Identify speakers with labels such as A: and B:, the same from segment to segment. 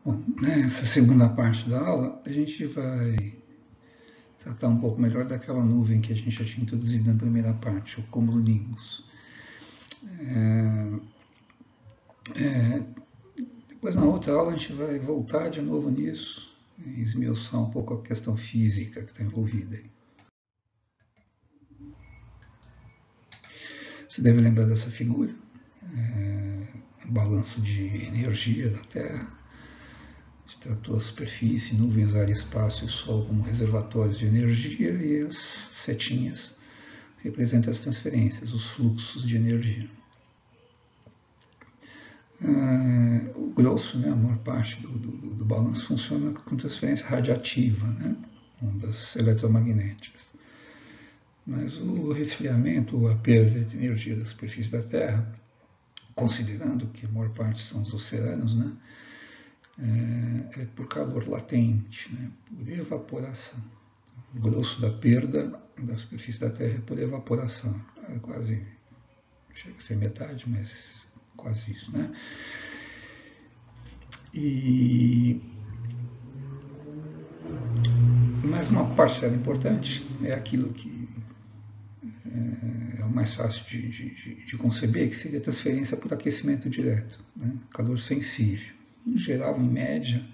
A: Bom, nessa segunda parte da aula, a gente vai tratar um pouco melhor daquela nuvem que a gente já tinha introduzido na primeira parte, o cumulonimbus. Depois, na outra aula, a gente vai voltar de novo nisso e esmiuçar um pouco a questão física que está envolvida aí. Você deve lembrar dessa figura, o balanço de energia da Terra. A gente tratou a superfície, nuvens, ar, espaço e Sol como reservatórios de energia, e as setinhas representam as transferências, os fluxos de energia. O grosso, a maior parte do balanço funciona com transferência radiativa, ondas eletromagnéticas. Mas o resfriamento ou a perda de energia da superfície da Terra, considerando que a maior parte são os oceanos, é por calor latente, por evaporação. O grosso da perda da superfície da Terra é por evaporação. É quase, chega a ser metade, mas quase isso, Mas uma parcela importante é aquilo que é o mais fácil de conceber, que seria a transferência por aquecimento direto, calor sensível. Em geral, em média,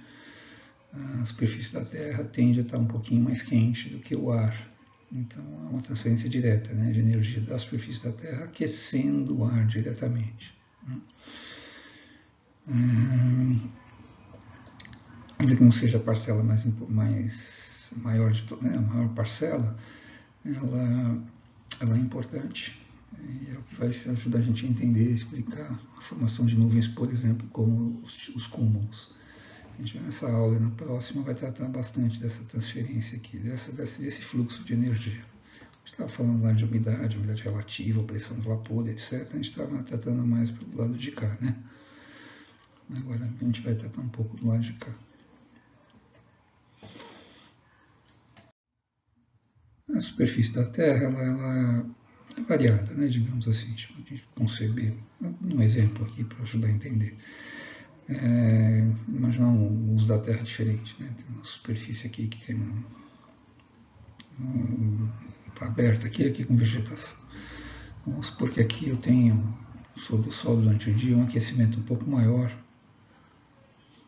A: a superfície da Terra tende a estar um pouquinho mais quente do que o ar. Então, há uma transferência direta de energia da superfície da Terra aquecendo o ar diretamente. Ainda que não seja a parcela maior de a maior parcela, ela é importante. E é o que vai ajudar a gente a entender e explicar a formação de nuvens, por exemplo, como os cúmulos. A gente vai nessa aula e na próxima vai tratar bastante dessa transferência aqui, desse fluxo de energia. A gente estava falando lá de umidade relativa, pressão do vapor, etc. A gente estava tratando mais pelo lado de cá, Agora a gente vai tratar um pouco do lado de cá. A superfície da Terra, ela é variada, digamos assim, a gente conceber um exemplo aqui para ajudar a entender. Imaginar um uso da Terra diferente, Tem uma superfície aqui que tem está aberta aqui com vegetação. Vamos supor que aqui eu tenho, sob o Sol durante o dia, um aquecimento um pouco maior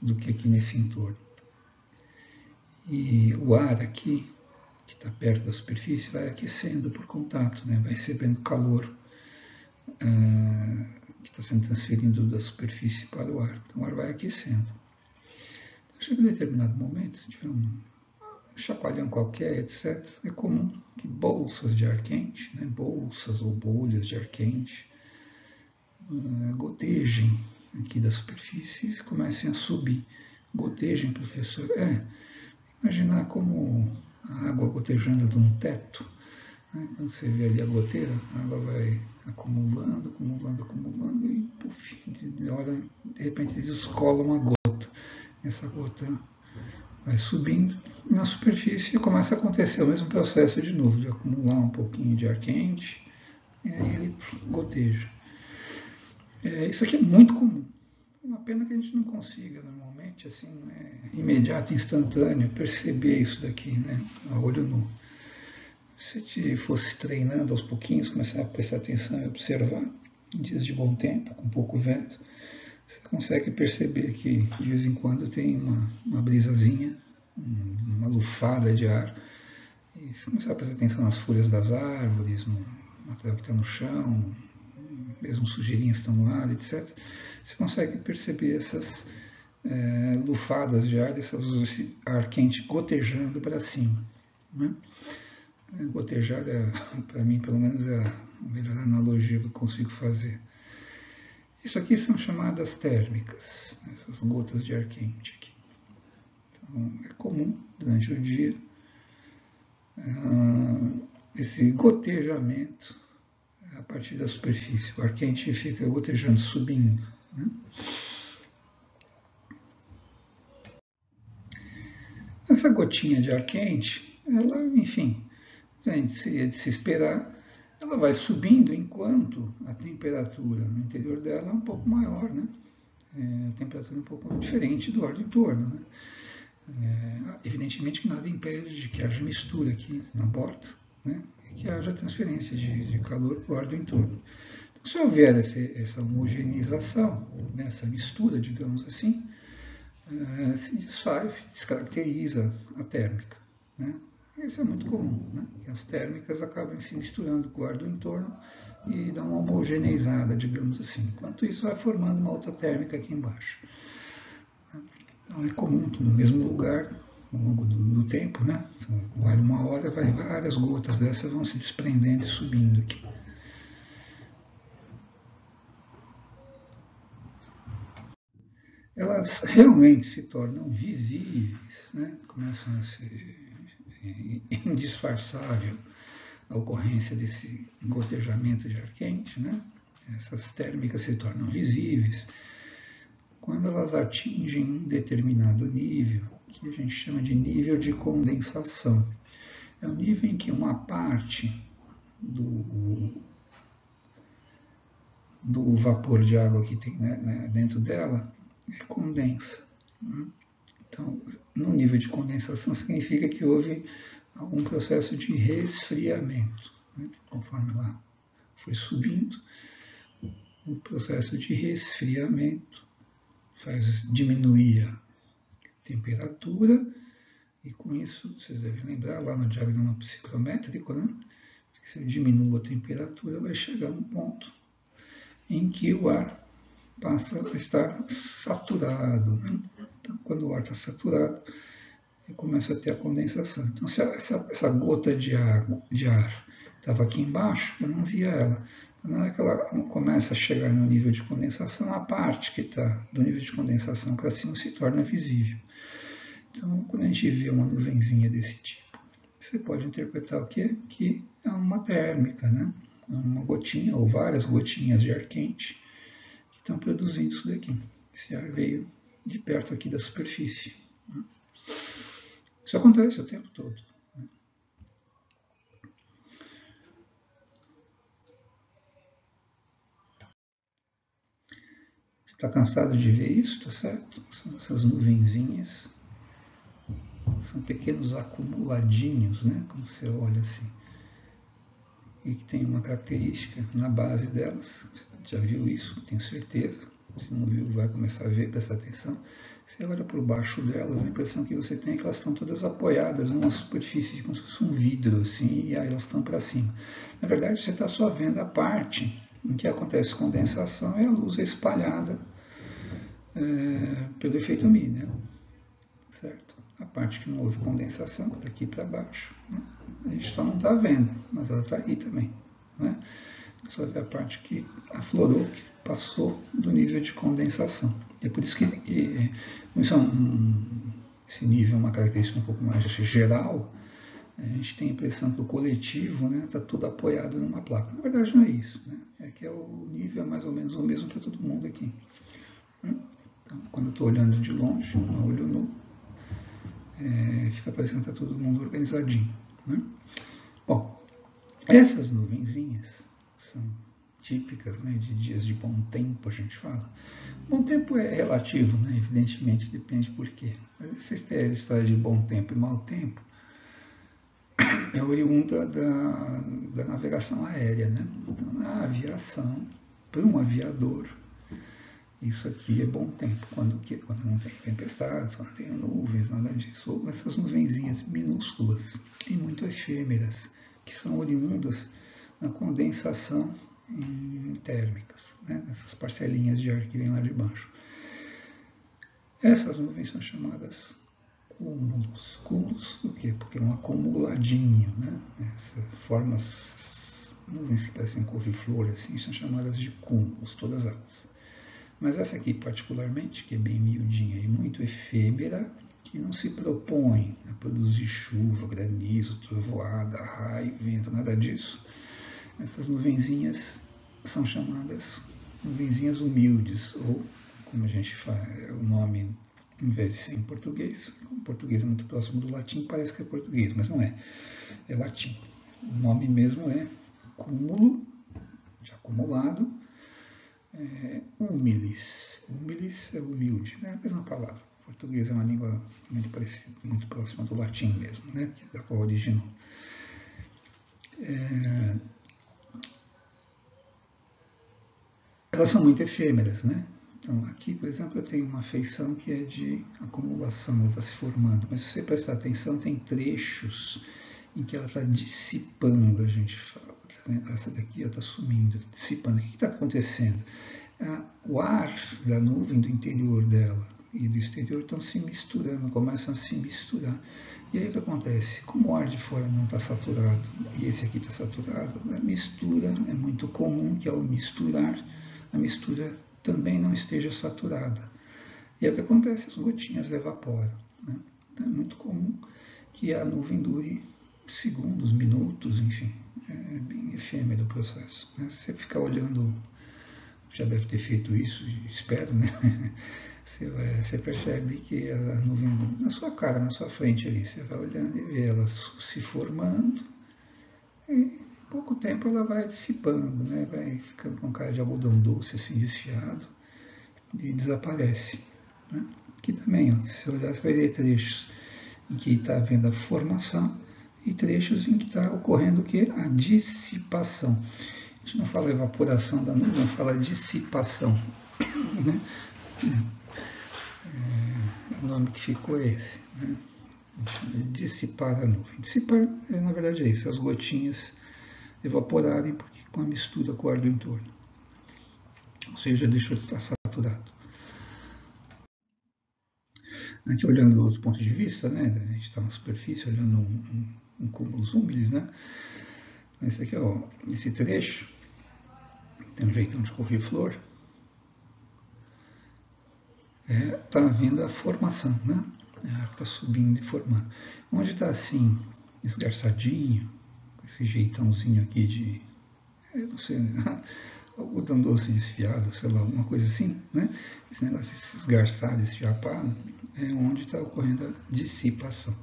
A: do que aqui nesse entorno. E o ar aqui, que está perto da superfície, vai aquecendo por contato, vai recebendo calor que está sendo transferido da superfície para o ar. Então o ar vai aquecendo. Chega em determinado momento, se tiver um chacoalhão qualquer, etc., é comum que bolsas de ar quente, bolsas ou bolhas de ar quente, gotejem aqui da superfície e comecem a subir. Gotejem, professor? Imaginar como a água gotejando de um teto. Quando você vê ali a goteira, a água vai acumulando e, puf, de repente descola uma gota. Essa gota vai subindo na superfície e começa a acontecer o mesmo processo de novo, de acumular um pouquinho de ar quente e aí ele goteja. Isso aqui é muito comum. É uma pena que a gente não consiga normalmente, assim, imediato, instantâneo, perceber isso daqui, a olho nu. Se você fosse treinando aos pouquinhos, começar a prestar atenção e observar, em dias de bom tempo, com pouco vento, você consegue perceber que de vez em quando tem uma brisazinha, uma lufada de ar. E se começar a prestar atenção nas folhas das árvores, no material que está no chão, mesmo sujeirinhas que estão no ar, etc., você consegue perceber essas lufadas de ar, esse ar quente gotejando para cima. Gotejar, para mim, pelo menos, é a melhor analogia que eu consigo fazer. Isso aqui são chamadas térmicas, essas gotas de ar quente aqui. Então, é comum, durante o dia, esse gotejamento a partir da superfície. O ar quente fica gotejando, subindo. Essa gotinha de ar quente, ela, enfim, seria de se esperar, ela vai subindo enquanto a temperatura no interior dela é um pouco maior, temperatura um pouco diferente do ar do entorno, né? Evidentemente que nada impede de que haja mistura aqui na borda, né? E que haja transferência de calor para o ar do entorno. Então, se houver essa homogeneização, né, essa mistura, digamos assim, se desfaz, se descaracteriza a térmica, né? Isso é muito comum, né? Que as térmicas acabam se misturando com o ar do entorno e dão uma homogeneizada, digamos assim. Enquanto isso, vai formando uma outra térmica aqui embaixo. Então, é comum que no mesmo lugar, ao longo do tempo, né? Vai uma hora, várias gotas dessas vão se desprendendo e subindo aqui. Elas realmente se tornam visíveis, né? Começam a ser indisfarçável a ocorrência desse gotejamento de ar quente, né? Essas térmicas se tornam visíveis quando elas atingem um determinado nível, que a gente chama de nível de condensação. É o nível em que uma parte do vapor de água que tem, né, dentro dela condensa. Então, no nível de condensação significa que houve algum processo de resfriamento, né? Conforme ela foi subindo, o processo de resfriamento faz diminuir a temperatura, e com isso, vocês devem lembrar lá no diagrama psicométrico, né? Que se diminui a temperatura, vai chegar a um ponto em que o ar passa a estar saturado, né? Então, quando o ar está saturado, começa a ter a condensação. Então, se essa gota de ar estava aqui embaixo, eu não via ela. Na hora que ela começa a chegar no nível de condensação, a parte que está do nível de condensação para cima se torna visível. Então, quando a gente vê uma nuvenzinha desse tipo, você pode interpretar o quê? Que é uma térmica, né? Uma gotinha ou várias gotinhas de ar quente que estão produzindo isso daqui. Esse ar veio de perto aqui da superfície. Isso acontece o tempo todo. Está cansado de ver isso, tá certo? São essas nuvenzinhas. São pequenos acumuladinhos, né? Quando você olha assim. E que tem uma característica na base delas. Você já viu isso, tenho certeza. Se não viu, vai começar a ver, prestar atenção. Você olha por baixo delas, a impressão que você tem é que elas estão todas apoiadas numa superfície como se fosse um vidro, assim, e aí elas estão para cima. Na verdade, você está só vendo a parte em que acontece condensação e a luz é espalhada pelo efeito Mi, né? Certo? A parte que não houve condensação está aqui para baixo, né? A gente só não está vendo, mas ela está aí também, né? Só vê a parte que aflorou, que passou do nível de condensação. É por isso que esse nível é uma característica um pouco mais geral. A gente tem a impressão que o coletivo está tudo apoiado numa placa. Na verdade não é isso, né? É que o nível é mais ou menos o mesmo para todo mundo aqui. Então, quando eu estou olhando de longe, no olho nu, fica parecendo que está todo mundo organizadinho, né? Bom, essas nuvenzinhas são típicas, né, de dias de bom tempo, a gente fala. Bom tempo é relativo, né? Evidentemente, depende por quê. Mas essa história de bom tempo e mau tempo é oriunda da navegação aérea, né? Então, na aviação, para um aviador, isso aqui é bom tempo. Quando não tem tempestades, quando não tem nuvens, nada disso. Ou essas nuvenzinhas minúsculas e muito efêmeras, que são oriundas na condensação térmicas, né? Essas parcelinhas de ar que vêm lá de baixo. Essas nuvens são chamadas cúmulos. Cúmulos do quê? Porque é um acumuladinho, né? Essas nuvens que parecem couve-flor, assim, são chamadas de cúmulos, todas elas. Mas essa aqui, particularmente, que é bem miudinha e muito efêmera, que não se propõe a produzir chuva, granizo, trovoada, raio, vento, nada disso. Essas nuvenzinhas são chamadas nuvenzinhas humildes, ou, como a gente fala, o nome, em vez de ser em português, o português é muito próximo do latim, parece que é português, mas não é, é latim. O nome mesmo é cúmulo, de acumulado, humilis. Humilis é humilde, né? A mesma palavra. O português é uma língua muito parecida, muito próxima do latim mesmo, né? Que é da qual originou. Elas são muito efêmeras, né? Então, aqui, por exemplo, eu tenho uma feição que é de acumulação, ela está se formando. Mas se você prestar atenção, tem trechos em que ela está dissipando, a gente fala. Tá vendo? Essa daqui está sumindo, dissipando. O que está acontecendo? O ar da nuvem do interior dela e do exterior estão se misturando, começam a se misturar. E aí o que acontece? Como o ar de fora não está saturado e esse aqui está saturado, a mistura é muito comum que ao misturar, a mistura também não esteja saturada. E aí o que acontece? As gotinhas evaporam. Né? Então é muito comum que a nuvem dure segundos, minutos, enfim. É bem efêmero o processo. Né? Se você ficar olhando, já deve ter feito isso, espero, né? Você percebe que a nuvem na sua cara, na sua frente ali, você vai olhando e vê ela se formando e em pouco tempo ela vai dissipando, né? Vai ficando com cara de algodão doce, assim, desfiado e desaparece. Né? Aqui também, ó, se você olhar, você vai ver trechos em que está havendo a formação e trechos em que está ocorrendo o que? A dissipação. A gente não fala evaporação da nuvem, fala dissipação. Né? O nome que ficou é esse. Né? Dissipar a nuvem. Dissipar, na verdade, é isso, as gotinhas evaporarem porque com a mistura com o ar do entorno. Ou seja, deixou de estar saturado. Aqui olhando do outro ponto de vista, né? A gente está na superfície olhando um cúmulos úmidos, né? Esse aqui, ó, esse trecho tem um jeitão de couve-flor. Está havendo a formação, né? A água está subindo e formando. Onde está assim, esgarçadinho, com esse jeitãozinho aqui de, não sei, algodão doce desfiado, sei lá, alguma coisa assim, né? Esse negócio de se esgarçar, de se chapar, é onde está ocorrendo a dissipação.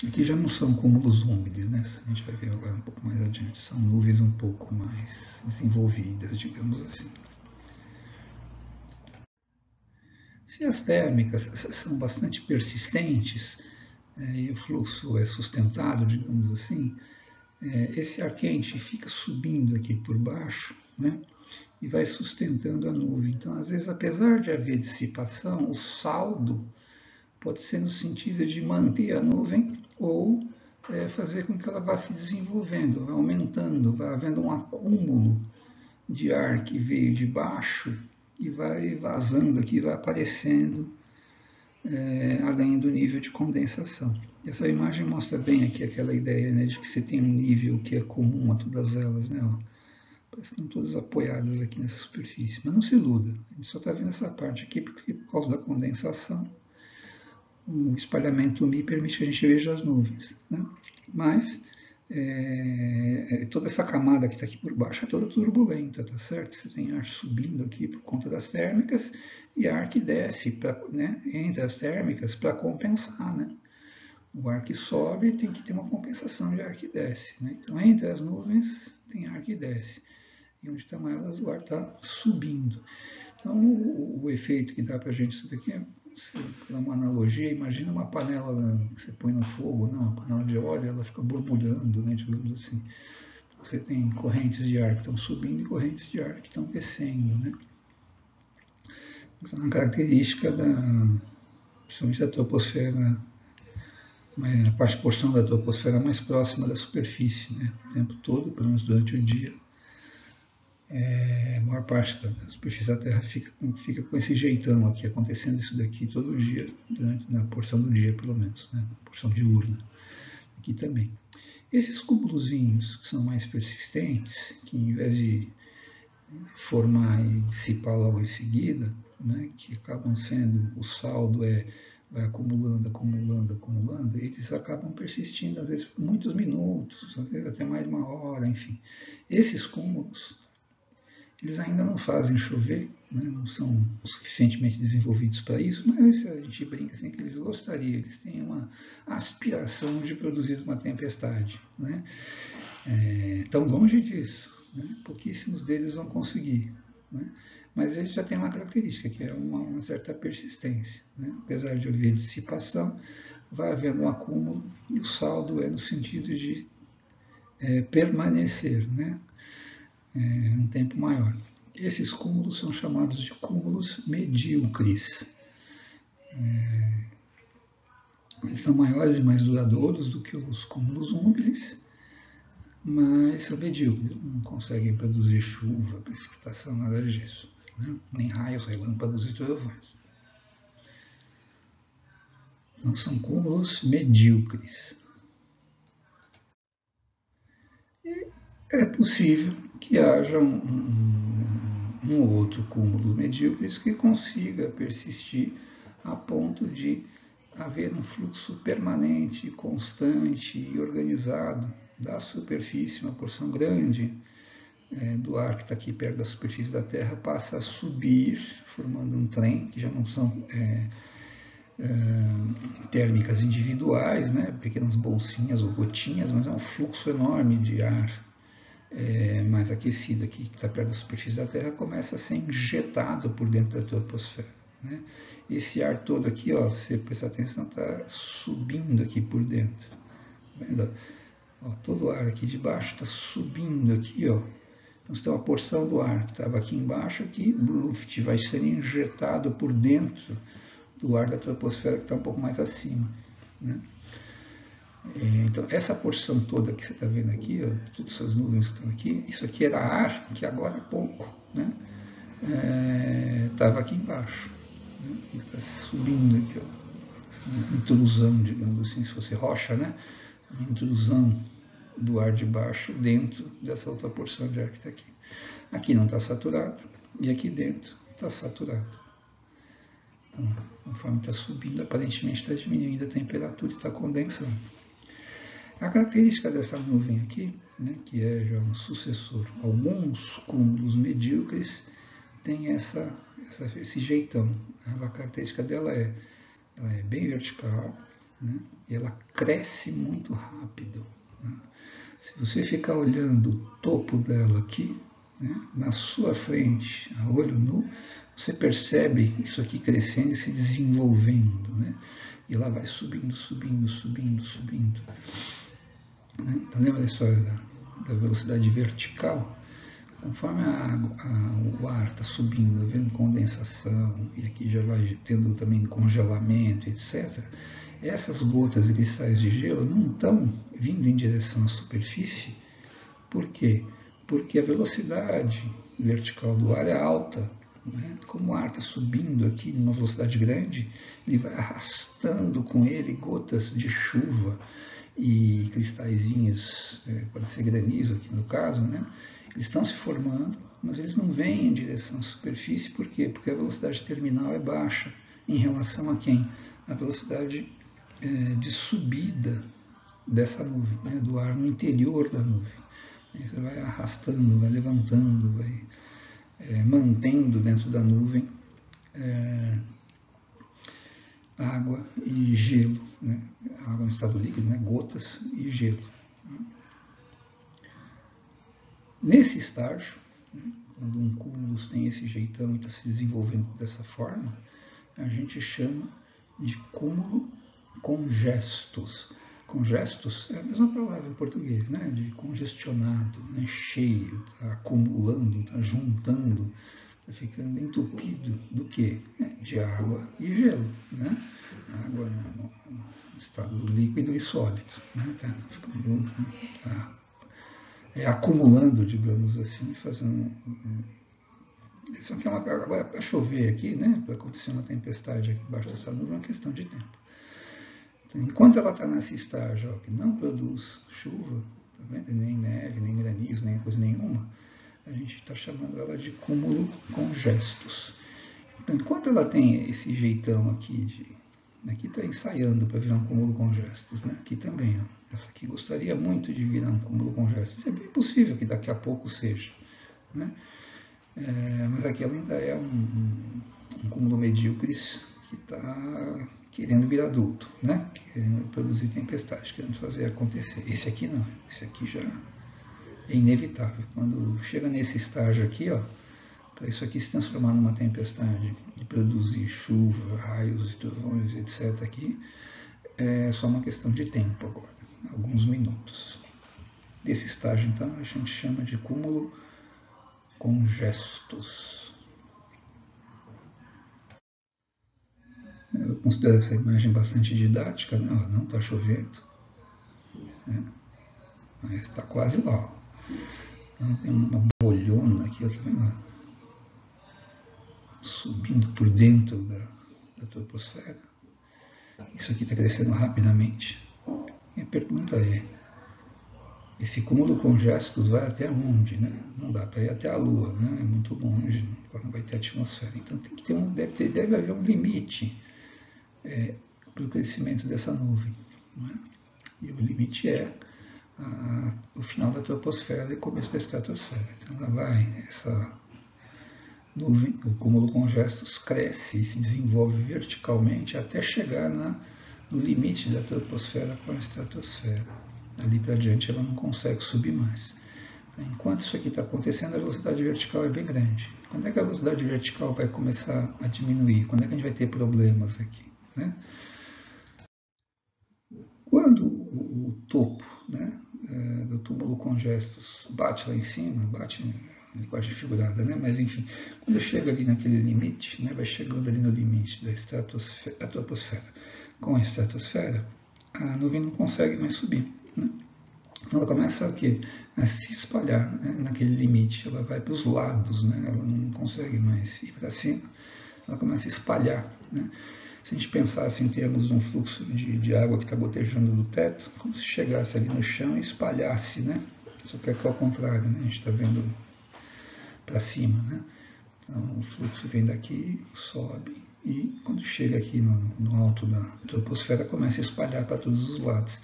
A: Aqui já não são cúmulos úmidos, né? A gente vai ver agora um pouco mais adiante. São nuvens um pouco mais desenvolvidas, digamos assim. Se as térmicas são bastante persistentes e o fluxo é sustentado, digamos assim, esse ar quente fica subindo aqui por baixo, né? E vai sustentando a nuvem. Então, às vezes, apesar de haver dissipação, o saldo pode ser no sentido de manter a nuvem ou fazer com que ela vá se desenvolvendo, vá aumentando, vá havendo um acúmulo de ar que veio de baixo e vai vazando aqui, vai aparecendo além do nível de condensação. Essa imagem mostra bem aqui aquela ideia, né, de que você tem um nível que é comum a todas elas, né? Ó. Parece que estão todas apoiadas aqui nessa superfície, mas não se iluda, a gente só está vendo essa parte aqui porque por causa da condensação o espalhamento Mi permite que a gente veja as nuvens, né? Mas toda essa camada que está aqui por baixo é toda turbulenta, tá certo? Você tem ar subindo aqui por conta das térmicas e ar que desce né, entre as térmicas para compensar, né? O ar que sobe tem que ter uma compensação de ar que desce, né? Então, entre as nuvens tem ar que desce. E onde estão elas, o ar está subindo. Então, o efeito que dá para a gente isso daqui é, para uma analogia, imagina uma panela que você põe no fogo, não, uma panela de óleo, ela fica borbulhando, né, digamos assim. Você tem correntes de ar que estão subindo e correntes de ar que estão descendo, né? Essa é uma característica principalmente da troposfera, a porção da troposfera mais próxima da superfície, né? O tempo todo, pelo menos durante o dia. A maior parte da superfície da Terra fica com esse jeitão aqui, acontecendo isso daqui todo dia, na porção do dia, pelo menos, né? Na porção diurna. Aqui também. Esses cúmulozinhos que são mais persistentes, que em vez de formar e dissipar logo em seguida, né, que acabam sendo, o saldo vai acumulando, eles acabam persistindo, às vezes, por muitos minutos, às vezes até mais de uma hora, enfim. Esses cúmulos, eles ainda não fazem chover, né, não são o suficientemente desenvolvidos para isso, mas a gente brinca assim que eles gostariam, eles têm uma aspiração de produzir uma tempestade. Né? Tão longe disso, né? Pouquíssimos deles vão conseguir, né? Mas ele já tem uma característica, que é uma certa persistência, né? Apesar de haver dissipação, vai havendo um acúmulo e o saldo é no sentido de permanecer, né? Um tempo maior. Esses cúmulos são chamados de cúmulos medíocres. Eles são maiores e mais duradouros do que os cúmulos úmiles, mas são medíocres, não conseguem produzir chuva, precipitação, nada disso, né? Nem raios, relâmpagos e trovões. Então são cúmulos medíocres. E é possível que haja um outro cúmulo medíocres que consiga persistir a ponto de haver um fluxo permanente, constante e organizado da superfície, uma porção grande do ar que está aqui perto da superfície da Terra passa a subir, formando um trem, que já não são térmicas individuais, né, pequenas bolsinhas ou gotinhas, mas é um fluxo enorme de ar mais aquecido aqui, que está perto da superfície da Terra, começa a ser injetado por dentro da troposfera, né? Esse ar todo aqui, ó, se você prestar atenção, está subindo aqui por dentro. Tá vendo? Ó, todo o ar aqui de baixo está subindo aqui, ó. Então, você tem uma porção do ar que estava aqui embaixo, aqui, Luft vai ser injetado por dentro do ar da troposfera que está um pouco mais acima, né? Então, essa porção toda que você está vendo aqui, ó, todas essas nuvens que estão aqui, isso aqui era ar que agora há pouco, né, estava aqui embaixo, né, está subindo aqui, ó, uma intrusão, digamos assim, se fosse rocha, né, uma intrusão do ar de baixo dentro dessa outra porção de ar que está aqui. Aqui não está saturado e aqui dentro está saturado. Então, conforme está subindo, aparentemente está diminuindo a temperatura e está condensando. A característica dessa nuvem aqui, né, que é já um sucessor a alguns cúmulos medíocres, tem esse jeitão. A característica dela ela é bem vertical, né, e ela cresce muito rápido, né. Se você ficar olhando o topo dela aqui, né, na sua frente, a olho nu, você percebe isso aqui crescendo e se desenvolvendo, né, e ela vai subindo, subindo, subindo, subindo. Então, lembra da história da velocidade vertical? Conforme o ar está subindo, havendo condensação, e aqui já vai tendo também congelamento, etc., essas gotas de cristais de gelo não estão vindo em direção à superfície. Por quê? Porque a velocidade vertical do ar é alta, né? Como o ar está subindo aqui numa velocidade grande, ele vai arrastando com ele gotas de chuva e cristalzinhos, pode ser granizo aqui no caso, né? Eles estão se formando, mas eles não vêm em direção à superfície. Por quê? Porque a velocidade terminal é baixa em relação a quem? A velocidade de subida dessa nuvem, né? Do ar no interior da nuvem. Você vai arrastando, vai levantando, vai mantendo dentro da nuvem água e gelo, né? Água em estado líquido, né? Gotas e gelo. Nesse estágio, né, quando um cúmulo tem esse jeitão e está se desenvolvendo dessa forma, a gente chama de cúmulo congestos. Congestos é a mesma palavra em português, né? De congestionado, né? Cheio, está acumulando, está juntando, está ficando entupido do quê? De água e gelo, né? Água no estado líquido e sólido, né? Tá acumulando, digamos assim, fazendo. Isso aqui agora, para chover aqui, né? Para acontecer uma tempestade aqui embaixo dessa nuvem, é uma questão de tempo. Então, enquanto ela está nesse estágio, ó, que não produz chuva, tá vendo? Nem neve, nem granizo, nem coisa nenhuma, a gente está chamando ela de cúmulo congestos. Então, enquanto ela tem esse jeitão aqui, aqui está ensaiando para virar um cúmulo congestos, né? Aqui também, ó, essa aqui gostaria muito de virar um cúmulo congestos. É bem possível que daqui a pouco seja, né? Mas aqui ela ainda é um cúmulo medíocres que está querendo virar adulto, né? Querendo produzir tempestade, querendo fazer acontecer. Esse aqui não, esse aqui já é inevitável. Quando chega nesse estágio aqui, ó, para isso aqui se transformar numa tempestade e produzir chuva, raios, trovões, etc. aqui, é só uma questão de tempo agora, alguns minutos. Desse estágio, então, a gente chama de cúmulo congestus. Eu considero essa imagem bastante didática, né? Não está chovendo, né? Mas está quase lá. Então tem uma bolhona aqui, ó, tá vendo? Subindo por dentro da troposfera. Isso aqui está crescendo rapidamente. E a pergunta é, esse cúmulo congestus vai até onde, né? Não dá para ir até a Lua, né? É muito longe, não vai ter atmosfera. Então tem que ter deve haver um limite para o crescimento dessa nuvem, não é? E o limite é o final da troposfera e o começo da estratosfera. Então lá vai essa nuvem, o cúmulo congestus cresce e se desenvolve verticalmente até chegar no limite da troposfera com a estratosfera. Ali para diante ela não consegue subir mais. Enquanto isso aqui está acontecendo, a velocidade vertical é bem grande. Quando é que a velocidade vertical vai começar a diminuir? Quando é que a gente vai ter problemas aqui, né? Quando o topo, né, do túmulo congestus bate lá em cima, bate em linguagem figurada, né? Mas enfim, quando chega ali naquele limite, né, vai chegando ali no limite da troposfera com a estratosfera, a nuvem não consegue mais subir, né? Ela começa a se espalhar, né, naquele limite, ela vai para os lados, né, ela não consegue mais ir para cima, ela começa a espalhar, né? Se a gente pensasse em termos de um fluxo de água que está gotejando do teto, como se chegasse ali no chão e espalhasse, né? Só que aqui é ao contrário, né? A gente está vendo para cima, né? Então o fluxo vem daqui, sobe e quando chega aqui no alto da troposfera começa a espalhar para todos os lados.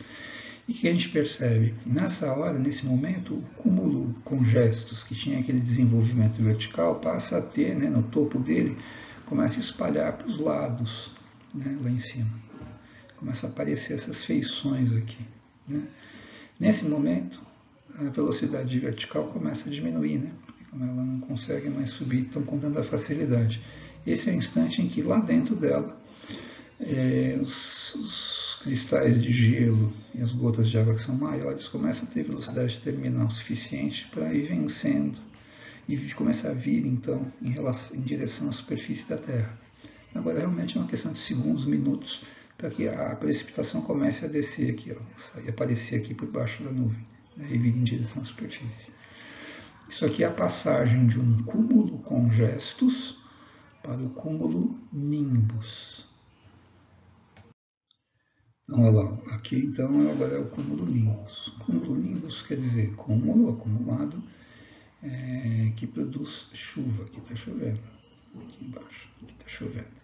A: E o que a gente percebe? Nessa hora, nesse momento, o cúmulo congestus, que tinha aquele desenvolvimento vertical, passa a ter, né, no topo dele, começa a espalhar para os lados, né, lá em cima. Começa a aparecer essas feições aqui, né? Nesse momento, a velocidade vertical começa a diminuir, né? Como ela não consegue mais subir tão com tanta facilidade. Esse é o instante em que lá dentro dela os cristais de gelo e as gotas de água que são maiores começam a ter velocidade terminal suficiente para ir vencendo e começar a vir então em direção à superfície da Terra. Agora realmente é uma questão de segundos, minutos, para que a precipitação comece a descer aqui, ó, e aparecer aqui por baixo da nuvem, né, e vir em direção à superfície. Isso aqui é a passagem de um cúmulo congestus para o cúmulo nimbus. Então, olha lá, aqui então agora é o cúmulo nimbus. Cúmulo nimbus quer dizer cúmulo acumulado que produz chuva. Aqui está chovendo, aqui embaixo, aqui está chovendo.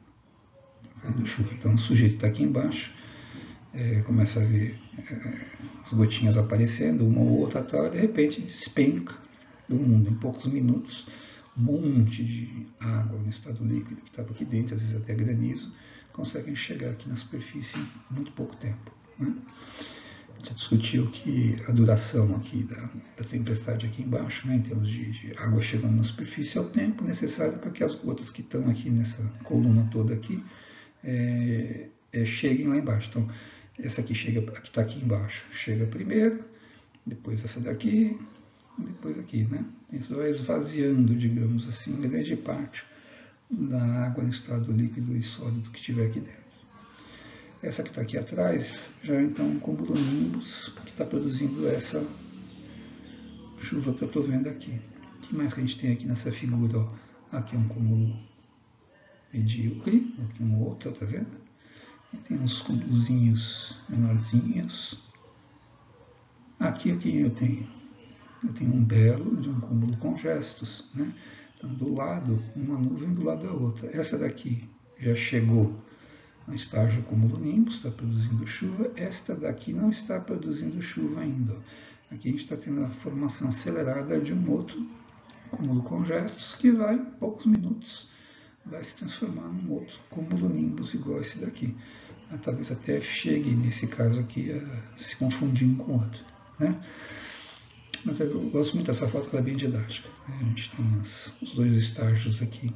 A: Tá vendo chuva? Então o sujeito está aqui embaixo, começa a ver as gotinhas aparecendo, uma ou outra tal, e de repente despenca do mundo em poucos minutos. Um monte de água no estado líquido que estava aqui dentro, às vezes até granizo, conseguem chegar aqui na superfície em muito pouco tempo, né? A gente discutiu que a duração aqui da tempestade aqui embaixo, né, em termos de água chegando na superfície, é o tempo necessário para que as gotas que estão aqui nessa coluna toda aqui cheguem lá embaixo. Então, essa aqui chega, que está aqui embaixo, chega primeiro, depois essa daqui, depois aqui, né? Isso vai esvaziando, digamos assim, grande parte da água no estado líquido e sólido que tiver aqui dentro. Essa que está aqui atrás já é então um cumulonimbus que está produzindo essa chuva que eu estou vendo aqui. O que mais que a gente tem aqui nessa figura? Ó? Aqui é um cúmulo medíocre, aqui um outro, tá vendo? E tem uns cúmulozinhos menorzinhos. Aqui eu tenho um belo de um cúmulo congestus, né? Então, do lado, uma nuvem do lado da outra. Essa daqui já chegou no estágio cumulonimbus, está produzindo chuva. Esta daqui não está produzindo chuva ainda. Aqui a gente está tendo a formação acelerada de um outro cúmulo congestus que vai, em poucos minutos, vai se transformar num outro cumulonimbus igual esse daqui. Talvez até chegue, nesse caso aqui, a se confundir um com o outro, né? mas eu gosto muito dessa foto, que ela é bem didática. A gente tem os dois estágios aqui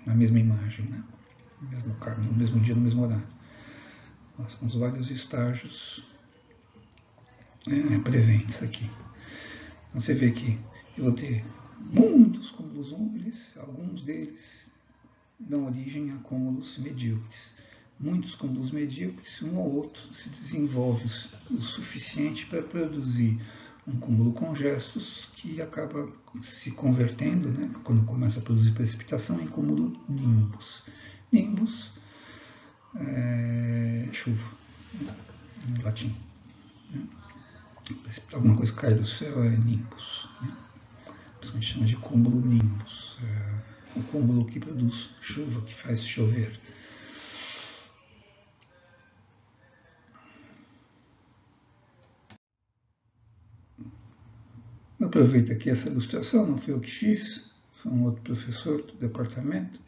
A: na mesma imagem, né? No mesmo dia, no mesmo horário. São os vários estágios presentes aqui. Então você vê que eu vou ter muitos cúmulos úmiles, alguns deles dão origem a cúmulos medíocres. Muitos cúmulos medíocres, um ou outro se desenvolve o suficiente para produzir um cúmulo com gestos que acaba se convertendo, né, quando começa a produzir precipitação, em cúmulo nimbus. Nimbus é chuva, né, em latim. Né? Alguma coisa que cai do céu é nimbus. Né? Então a gente chama de cúmulo nimbus. O cúmulo que produz chuva, que faz chover. Eu aproveito aqui essa ilustração, não foi eu que fiz, foi um outro professor do departamento,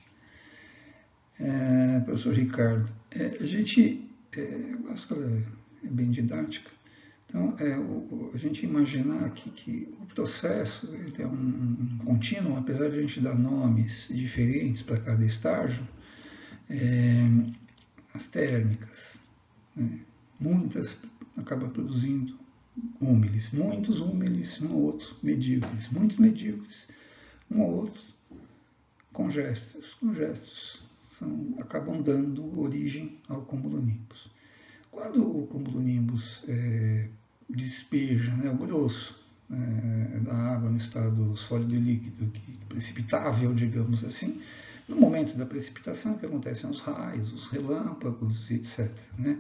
A: professor Ricardo. Eu acho que ela é bem didática. Então, a gente imaginar que o processo ele é um contínuo, apesar de a gente dar nomes diferentes para cada estágio, as térmicas, né, muitas acabam produzindo úmiles, muitos úmiles, um ou outro medíocres, muitos medíocres, um ou outro congestos. Os congestos acabam dando origem ao cúmulo nimbus. Quando o cúmulo nimbus despeja, né, o grosso da água no estado sólido e líquido, precipitável, digamos assim, no momento da precipitação, que acontecem os raios, os relâmpagos, etc. Né?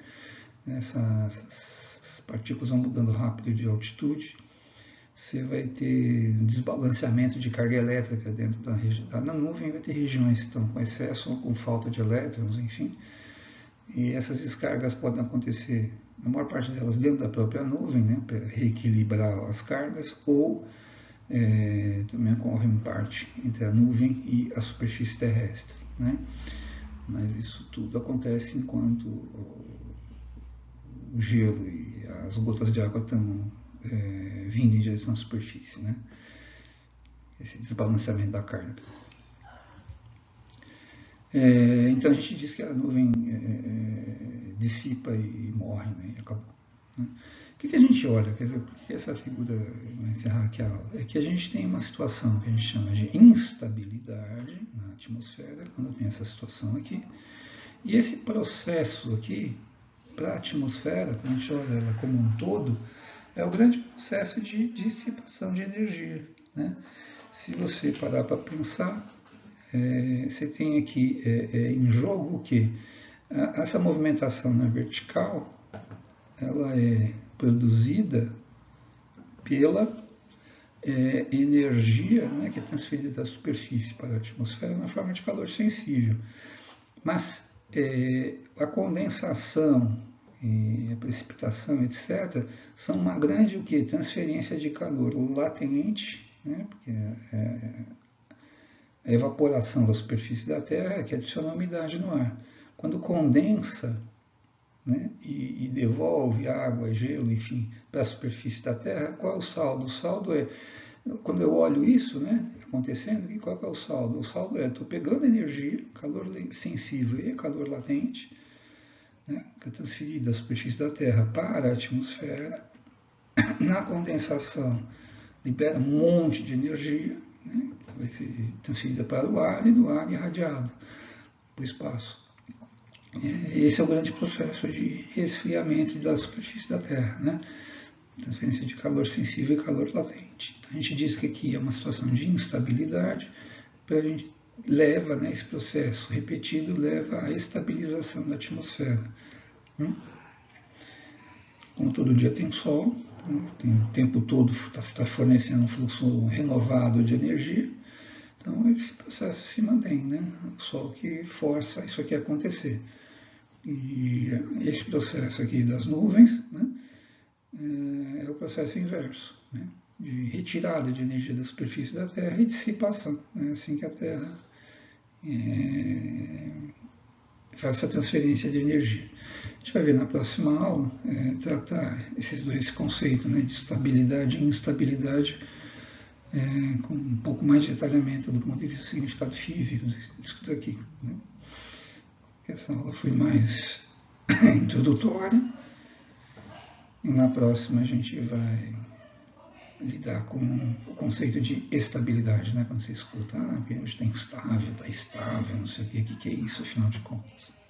A: Essas partículas vão mudando rápido de altitude, você vai ter um desbalanceamento de carga elétrica dentro da região. Na nuvem vai ter regiões que estão com excesso ou com falta de elétrons, enfim. E essas descargas podem acontecer, na maior parte delas, dentro da própria nuvem, né, para reequilibrar as cargas, ou também ocorre em parte entre a nuvem e a superfície terrestre. Né? Mas isso tudo acontece enquanto o gelo e as gotas de água estão vindo em direção à superfície. Né? Esse desbalanceamento da carga. Então a gente diz que a nuvem dissipa e morre, né? E acabou. Né? O que a gente olha? Quer dizer, por que essa figura vai encerrar aqui a aula? É que a gente tem uma situação que a gente chama de instabilidade na atmosfera, quando tem essa situação aqui. E esse processo aqui, para a atmosfera, quando a gente olha ela como um todo, é o grande processo de dissipação de energia. Né? Se você parar para pensar, você tem aqui em jogo o quê? Essa movimentação na vertical, ela é produzida pela energia, né, que é transferida da superfície para a atmosfera na forma de calor sensível. Mas a condensação, a precipitação, etc., são uma grande o quê? Transferência de calor latente, né, porque a evaporação da superfície da Terra que adiciona umidade no ar. Quando condensa, né, e devolve água e gelo, enfim, para a superfície da Terra, qual é o saldo? O saldo é, quando eu olho isso, né, acontecendo, qual é o saldo? O saldo estou pegando energia, calor sensível e calor latente, né, que é transferido da superfície da Terra para a atmosfera. Na condensação, libera um monte de energia, né, que vai ser transferida para o ar e do ar irradiado para o espaço. Esse é o grande processo de resfriamento da superfície da Terra, né? Transferência de calor sensível e calor latente. Então, a gente diz que aqui é uma situação de instabilidade, a gente leva, né, esse processo repetido leva à estabilização da atmosfera. Como todo dia tem sol, tem o tempo todo está fornecendo um fluxo renovado de energia, então esse processo se mantém, né? O sol que força isso aqui acontecer. E esse processo aqui das nuvens, né, é o processo inverso, né, de retirada de energia da superfície da Terra e dissipação. É assim que a Terra faz essa transferência de energia. gente vai ver na próxima aula tratar esses dois conceitos, né, de estabilidade e instabilidade, com um pouco mais de detalhamento do ponto de vista do significado físico disso daqui. Né? Essa aula foi mais introdutória, e na próxima a gente vai lidar com o conceito de estabilidade, né? Quando você escuta, porque hoje está instável, está estável, não sei o que é isso, afinal de contas.